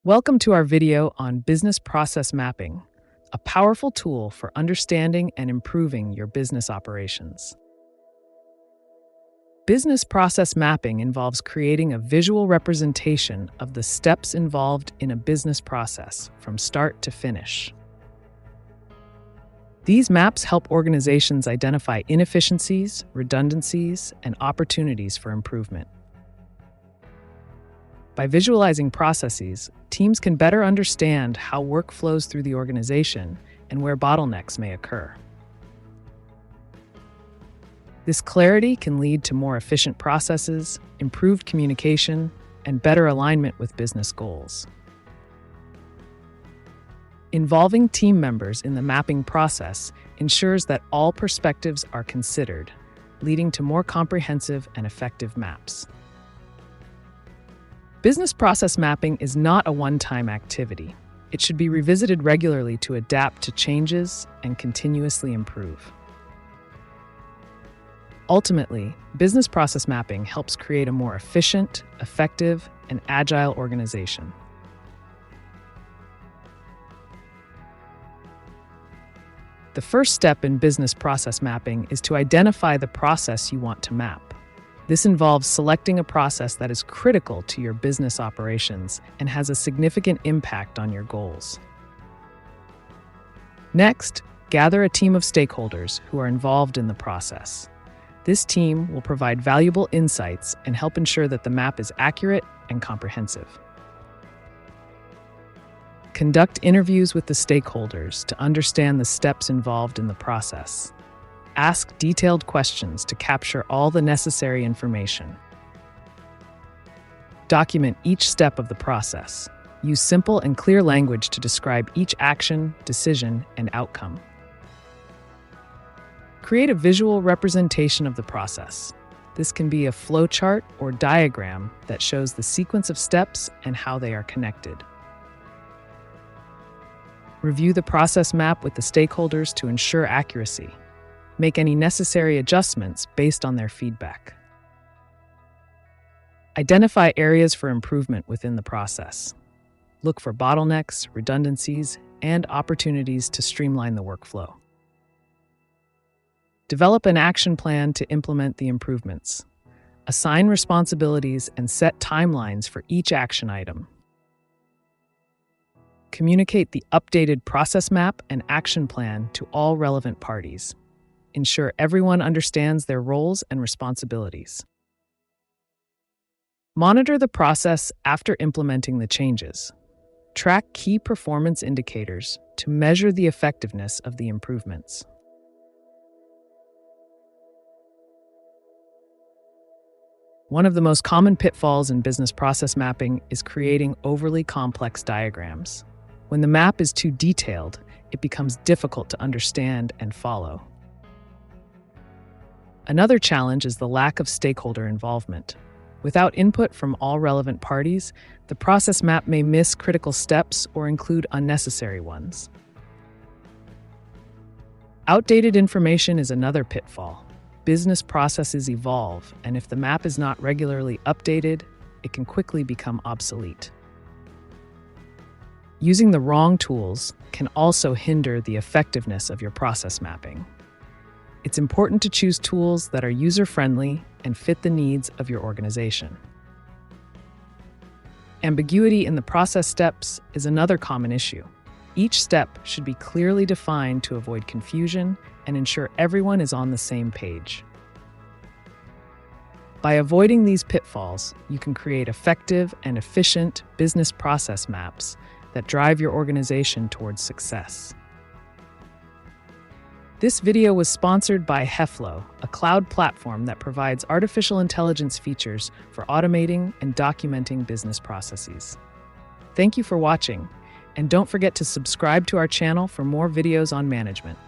Welcome to our video on business process mapping, a powerful tool for understanding and improving your business operations. Business process mapping involves creating a visual representation of the steps involved in a business process from start to finish. These maps help organizations identify inefficiencies, redundancies, and opportunities for improvement. By visualizing processes, teams can better understand how work flows through the organization and where bottlenecks may occur. This clarity can lead to more efficient processes, improved communication, and better alignment with business goals. Involving team members in the mapping process ensures that all perspectives are considered, leading to more comprehensive and effective maps. Business process mapping is not a one-time activity. It should be revisited regularly to adapt to changes and continuously improve. Ultimately, business process mapping helps create a more efficient, effective, and agile organization. The first step in business process mapping is to identify the process you want to map. This involves selecting a process that is critical to your business operations and has a significant impact on your goals. Next, gather a team of stakeholders who are involved in the process. This team will provide valuable insights and help ensure that the map is accurate and comprehensive. Conduct interviews with the stakeholders to understand the steps involved in the process. Ask detailed questions to capture all the necessary information. Document each step of the process. Use simple and clear language to describe each action, decision, and outcome. Create a visual representation of the process. This can be a flowchart or diagram that shows the sequence of steps and how they are connected. Review the process map with the stakeholders to ensure accuracy. Make any necessary adjustments based on their feedback. Identify areas for improvement within the process. Look for bottlenecks, redundancies, and opportunities to streamline the workflow. Develop an action plan to implement the improvements. Assign responsibilities and set timelines for each action item. Communicate the updated process map and action plan to all relevant parties. Ensure everyone understands their roles and responsibilities. Monitor the process after implementing the changes. Track key performance indicators to measure the effectiveness of the improvements. One of the most common pitfalls in business process mapping is creating overly complex diagrams. When the map is too detailed, it becomes difficult to understand and follow. Another challenge is the lack of stakeholder involvement. Without input from all relevant parties, the process map may miss critical steps or include unnecessary ones. Outdated information is another pitfall. Business processes evolve, and if the map is not regularly updated, it can quickly become obsolete. Using the wrong tools can also hinder the effectiveness of your process mapping. It's important to choose tools that are user-friendly and fit the needs of your organization. Ambiguity in the process steps is another common issue. Each step should be clearly defined to avoid confusion and ensure everyone is on the same page. By avoiding these pitfalls, you can create effective and efficient business process maps that drive your organization towards success. This video was sponsored by HEFLO, a cloud platform that provides artificial intelligence features for automating and documenting business processes. Thank you for watching, and don't forget to subscribe to our channel for more videos on management.